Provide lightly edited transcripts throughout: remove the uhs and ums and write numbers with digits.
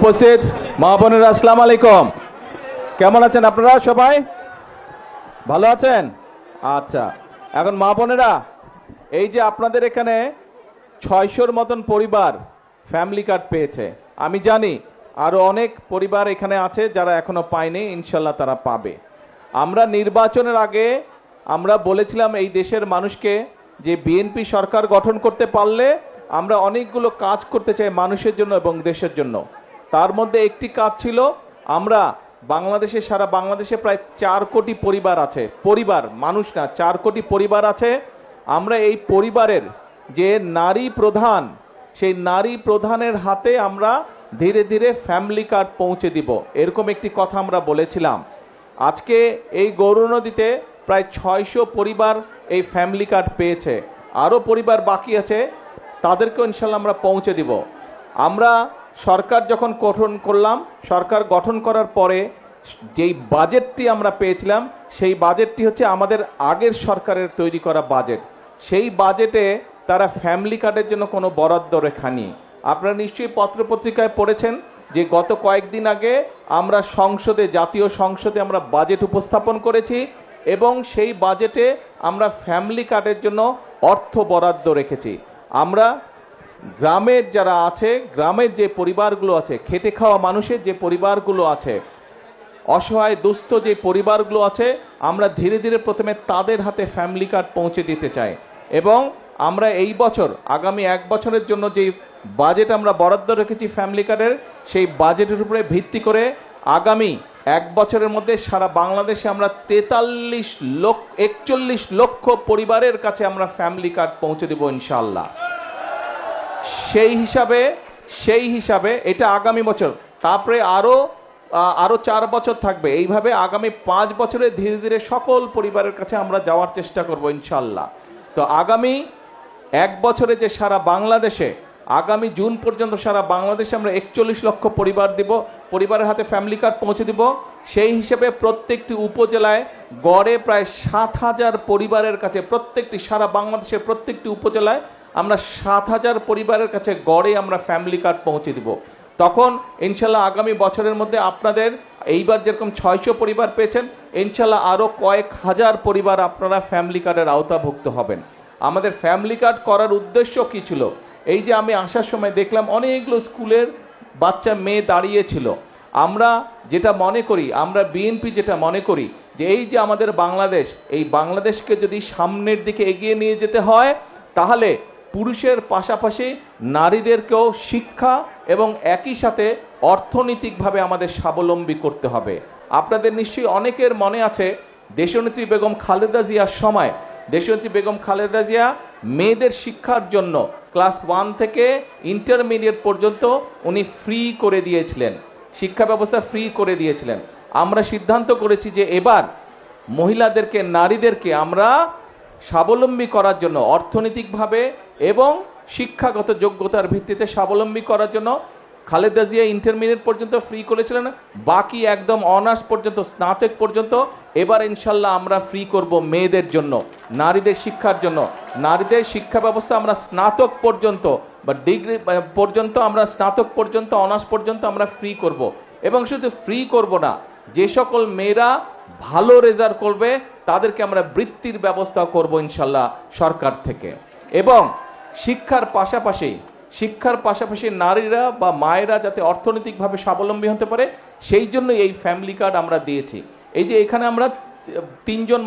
উপস্থিত মা বোনেরা, আসসালামু আলাইকুম। কেমন আছেন আপনারা? সবাই ভালো আছেন? আচ্ছা, এখন মা বোনেরা, এই যে আপনাদের এখানে 600-র মতন পরিবার ফ্যামিলি কার্ড পেয়েছে। আমি জানি আরো অনেক পরিবার এখানে আছে যারা এখনো পায়নি, ইনশাল্লাহ তারা পাবে। আমরা নির্বাচনের আগে আমরা বলেছিলাম এই দেশের মানুষকে যে বিএনপি সরকার গঠন করতে পারলে আমরা অনেকগুলো কাজ করতে চাই মানুষের জন্য এবং দেশের জন্য। তার মধ্যে একটি কাজ ছিল, আমরা বাংলাদেশে, সারা বাংলাদেশে প্রায় 4 কোটি পরিবার আছে, পরিবার মানুষ না, 4 কোটি পরিবার আছে। আমরা এই পরিবারের যে নারী প্রধান, সেই নারী প্রধানের হাতে আমরা ধীরে ধীরে ফ্যামিলি কার্ড পৌঁছে দিব, এরকম একটি কথা আমরা বলেছিলাম। আজকে এই গৌরনদীতে প্রায় 600 পরিবার এই ফ্যামিলি কার্ড পেয়েছে। আরও পরিবার বাকি আছে, তাদেরকেও ইনশাল্লাহ আমরা পৌঁছে দিব। আমরা সরকার যখন গঠন করলাম, সরকার গঠন করার পরে যেই বাজেটটি আমরা পেয়েছিলাম, সেই বাজেটটি হচ্ছে আমাদের আগের সরকারের তৈরি করা বাজেট। সেই বাজেটে তারা ফ্যামিলি কার্ডের জন্য কোনো বরাদ্দ রেখা নেই। আপনারা নিশ্চয়ই পত্রপত্রিকায় পড়েছেন যে গত কয়েকদিন আগে আমরা সংসদে, জাতীয় সংসদে আমরা বাজেট উপস্থাপন করেছি এবং সেই বাজেটে আমরা ফ্যামিলি কার্ডের জন্য অর্থ বরাদ্দ রেখেছি। আমরা গ্রামের যারা আছে, গ্রামের যে পরিবারগুলো আছে, খেটে খাওয়া মানুষের যে পরিবারগুলো আছে, অসহায় দুস্থ যে পরিবারগুলো আছে, আমরা ধীরে ধীরে প্রথমে তাদের হাতে ফ্যামিলি কার্ড পৌঁছে দিতে চাই। এবং আমরা এই বছর, আগামী 1 বছরের জন্য যে বাজেট আমরা বরাদ্দ রেখেছি ফ্যামিলি কার্ডের, সেই বাজেটের উপরে ভিত্তি করে আগামী 1 বছরের মধ্যে সারা বাংলাদেশে আমরা 41 লক্ষ পরিবারের কাছে আমরা ফ্যামিলি কার্ড পৌঁছে দেব ইনশাআল্লাহ। সেই হিসাবে এটা আগামী বছর, তারপরে আরো 4 বছর থাকবে। এইভাবে আগামী 5 বছরে ধীরে ধীরে সকল পরিবারের কাছে আমরা যাওয়ার চেষ্টা করব ইনশাআল্লাহ। তো আগামী 1 বছরে যে সারা বাংলাদেশে, আগামী জুন পর্যন্ত সারা বাংলাদেশে আমরা 41 লক্ষ পরিবার দিব, পরিবারের হাতে ফ্যামিলি কার্ড পৌঁছে দিব। সেই হিসেবে প্রত্যেকটি উপজেলায় গড়ে প্রায় 7,000 পরিবারের কাছে, প্রত্যেকটি সারা বাংলাদেশের প্রত্যেকটি উপজেলায় আমরা 7,000 পরিবারের কাছে গড়ে আমরা ফ্যামিলি কার্ড পৌঁছে দিব। তখন ইনশাল্লাহ আগামী বছরের মধ্যে আপনাদের এইবার যেরকম 600 পরিবার পেয়েছেন, ইনশাল্লাহ আরও কয়েক হাজার পরিবার আপনারা ফ্যামিলি কার্ডের আওতাভুক্ত হবেন। আমাদের ফ্যামিলি কার্ড করার উদ্দেশ্য কী ছিল? এই যে আমি আসার সময় দেখলাম অনেকগুলো স্কুলের বাচ্চা মেয়ে দাঁড়িয়েছিল। আমরা যেটা মনে করি, আমরা বিএনপি যেটা মনে করি যে এই যে আমাদের বাংলাদেশ, এই বাংলাদেশকে যদি সামনের দিকে এগিয়ে নিয়ে যেতে হয়, তাহলে পুরুষের পাশাপাশি নারীদেরকেও শিক্ষা এবং একই সাথে অর্থনৈতিকভাবে আমাদের স্বাবলম্বী করতে হবে। আপনাদের নিশ্চয়ই অনেকের মনে আছে, দেশনেত্রী বেগম খালেদা জিয়ার সময় দেশনেত্রী বেগম খালেদা জিয়া মেয়েদের শিক্ষার জন্য ক্লাস 1 থেকে ইন্টারমিডিয়েট পর্যন্ত উনি ফ্রি করে দিয়েছিলেন, শিক্ষা ব্যবস্থা ফ্রি করে দিয়েছিলেন। আমরা সিদ্ধান্ত করেছি যে এবার মহিলাদেরকে, নারীদেরকে আমরা স্বাবলম্বী করার জন্য, অর্থনৈতিকভাবে এবং শিক্ষাগত যোগ্যতার ভিত্তিতে স্বাবলম্বী করার জন্য খালেদা জিয়া ইন্টারমিডিয়েট পর্যন্ত ফ্রি করেছিলেন, বাকি একদম অনার্স পর্যন্ত, স্নাতক পর্যন্ত এবার ইনশাল্লাহ আমরা ফ্রি করব মেয়েদের জন্য, নারীদের শিক্ষার জন্য। নারীদের শিক্ষা ব্যবস্থা আমরা স্নাতক পর্যন্ত বা ডিগ্রি পর্যন্ত, আমরা স্নাতক পর্যন্ত, অনার্স পর্যন্ত আমরা ফ্রি করব। এবং শুধু ফ্রি করব না, যে সকল মেয়েরা ভালো রেজাল্ট করবে তাদেরকে আমরা বৃত্তির ব্যবস্থা করব ইনশাল্লাহ সরকার থেকে। এবং শিক্ষার পাশাপাশি নারীরা বা মায়েরা যাতে অর্থনৈতিকভাবে স্বাবলম্বী হতে পারে, সেই জন্য এই ফ্যামিলি কার্ড আমরা দিয়েছি। এই যে এখানে আমরা 3 জন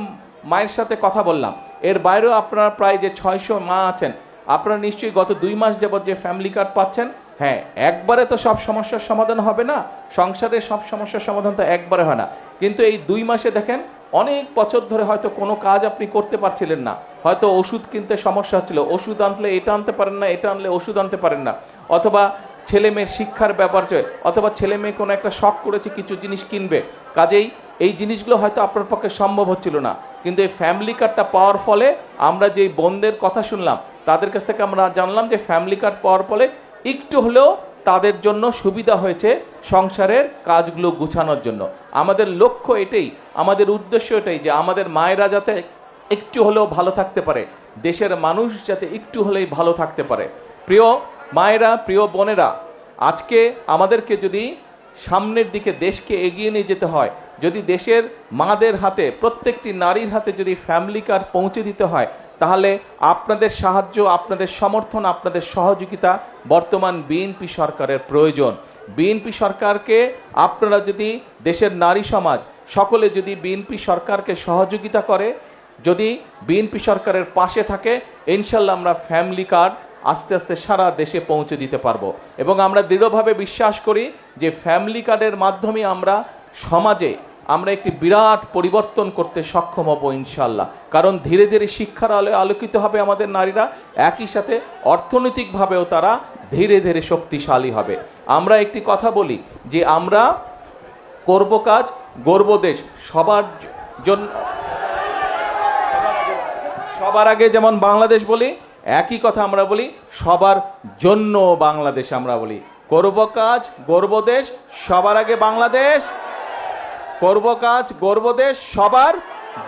মায়ের সাথে কথা বললাম, এর বাইরেও আপনারা প্রায় যে 600 মা আছেন, আপনারা নিশ্চয়ই গত 2 মাস যাবত যে ফ্যামিলি কার্ড পাচ্ছেন। হ্যাঁ, একবারে তো সব সমস্যার সমাধান হবে না, সংসারের সব সমস্যার সমাধান তো একবারে হয় না, কিন্তু এই 2 মাসে দেখেন অনেক বছর ধরে হয়তো কোনো কাজ আপনি করতে পারছিলেন না, হয়তো ওষুধ কিনতে সমস্যা হচ্ছিল, ওষুধ আনলে এটা আনতে পারেন না, এটা আনলে ওষুধ আনতে পারেন না, অথবা ছেলে মেয়ের শিক্ষার ব্যাপার, অথবা ছেলে মেয়ে কোনো একটা শখ করেছে কিছু জিনিস কিনবে, কাজেই এই জিনিসগুলো হয়তো আপনার পক্ষে সম্ভব হচ্ছিল না। কিন্তু এই ফ্যামিলি কার্ডটা পাওয়ার ফলে আমরা যেই বোনদের কথা শুনলাম, তাদের কাছ থেকে আমরা জানলাম যে ফ্যামিলি কার্ড পাওয়ার ফলে একটু হলেও তাদের জন্য সুবিধা হয়েছে সংসারের কাজগুলো গুছানোর জন্য। আমাদের লক্ষ্য এটাই, আমাদের উদ্দেশ্য এটাই যে আমাদের মায়েরা যাতে একটু হলেও ভালো থাকতে পারে, দেশের মানুষ যাতে একটু হলেই ভালো থাকতে পারে। প্রিয় মায়েরা, প্রিয় বোনেরা, আজকে আমাদেরকে যদি সামনের দিকে দেশকে এগিয়ে নিয়ে যেতে হয়, যদি দেশের মাদের হাতে, প্রত্যেকটি নারীর হাতে যদি ফ্যামিলি কার্ড পৌঁছে দিতে হয়, তাহলে আপনাদের সাহায্য, আপনাদের সমর্থন, আপনাদের সহযোগিতা বর্তমান বিএনপি সরকারের প্রয়োজন। বিএনপি সরকারকে আপনারা যদি, দেশের নারী সমাজ সকলে যদি বিএনপি সরকারকে সহযোগিতা করে, যদি বিএনপি সরকারের পাশে থাকে, ইনশাল্লাহ আমরা ফ্যামিলি কার্ড আস্তে আস্তে সারা দেশে পৌঁছে দিতে পারবো। এবং আমরা দৃঢ়ভাবে বিশ্বাস করি যে ফ্যামিলি কার্ডের মাধ্যমে আমরা সমাজে আমরা একটি বিরাট পরিবর্তন করতে সক্ষম হব ইনশাল্লাহ। কারণ ধীরে ধীরে শিক্ষার আলোয় আলোকিত হবে আমাদের নারীরা, একই সাথে অর্থনৈতিকভাবেও তারা ধীরে ধীরে শক্তিশালী হবে। আমরা একটি কথা বলি যে আমরা করব কাজ, গর্ব দেশ, সবার জন্য, সবার আগে যেমন বাংলাদেশ বলি, একই কথা আমরা বলি সবার জন্য বাংলাদেশ। আমরা বলি করব কাজ, গর্ব দেশ, সবার আগে বাংলাদেশ। করব কাজ, গর্ব দেশ, সবার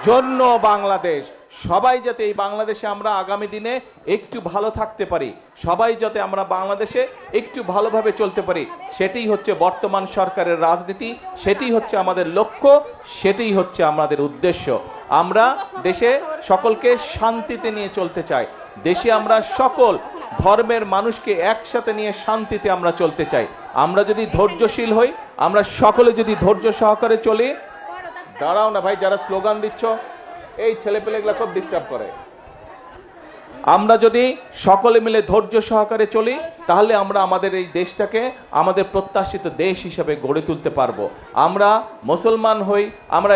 জন্য বাংলাদেশ। সবাই যাতে এই বাংলাদেশে আমরা আগামী দিনে একটু ভালো থাকতে পারি, সবাই যাতে আমরা বাংলাদেশে একটু ভালোভাবে চলতে পারি, সেটাই হচ্ছে বর্তমান সরকারের রাজনীতি, সেটাই হচ্ছে আমাদের লক্ষ্য, সেটাই হচ্ছে আমাদের উদ্দেশ্য। আমরা দেশে সকলকে শান্তিতে নিয়ে চলতে চাই, দেশে আমরা সকল ধর্মের মানুষকে একসাথে নিয়ে শান্তিতে আমরা চলতে চাই। আমরা যদি ধৈর্যশীল হই, আমরা সকলে যদি ধৈর্য সহকারে চলি, দাঁড়াও না ভাই, যারা স্লোগান দিচ্ছ এই ছেলেপেলেগুলা খুব ডিস্টার্ব করে। আমরা যদি সকলে মিলে ধৈর্য সহকারে চলি, তাহলে আমরা আমাদের এই দেশটাকে আমাদের প্রত্যাশিত দেশ হিসেবে গড়ে তুলতে পারবো। আমরা মুসলমান হই, আমরা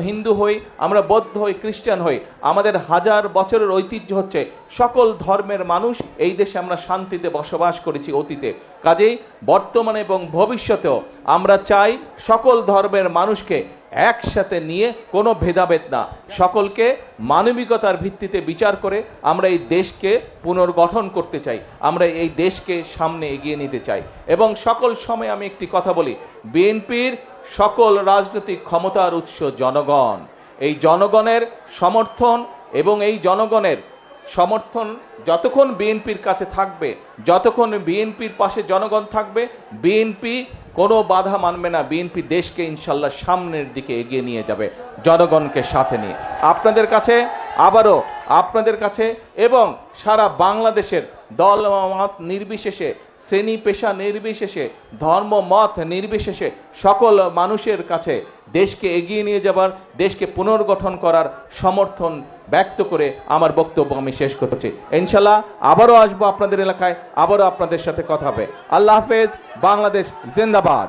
হিন্দু হই, আমরা বৌদ্ধ হই, খ্রিস্টান হই, আমাদের হাজার বছরের ঐতিহ্য হচ্ছে সকল ধর্মের মানুষ এই দেশে আমরা শান্তিতে বসবাস করেছি অতীতে। কাজেই বর্তমানে এবং ভবিষ্যতেও আমরা চাই সকল ধর্মের মানুষকে একসাথে নিয়ে, কোনো ভেদাভেদ না, সকলকে মানবিকতার ভিত্তিতে বিচার করে আমরা এই দেশকে পুনর্গঠন করতে চাই, আমরা এই দেশকে সামনে এগিয়ে নিতে চাই। এবং সকল সময় আমি একটি কথা বলি, বিএনপির সকল রাজনৈতিক ক্ষমতার উৎস জনগণ। এই জনগণের সমর্থন এবং এই জনগণের সমর্থন যতক্ষণ বিএনপির কাছে থাকবে, যতক্ষণ বিএনপির পাশে জনগণ থাকবে, বিএনপি কোনো বাধা মানবে না। বিএনপি দেশকে ইনশাল্লাহ সামনের দিকে এগিয়ে নিয়ে যাবে জনগণকে সাথে নিয়ে। আপনাদের কাছে আবারও, আপনাদের কাছে এবং সারা বাংলাদেশের দল মত নির্বিশেষে, শ্রেণী পেশা নির্বিশেষে, ধর্ম মত নির্বিশেষে সকল মানুষের কাছে দেশকে এগিয়ে নিয়ে যাবার, দেশকে পুনর্গঠন করার সমর্থন ব্যক্ত করে আমার বক্তব্য আমি শেষ করছি। ইনশাল্লাহ আবারও আসবো আপনাদের এলাকায়, আবারও আপনাদের সাথে কথা হবে। আল্লাহ হাফেজ। বাংলাদেশ জিন্দাবাদ।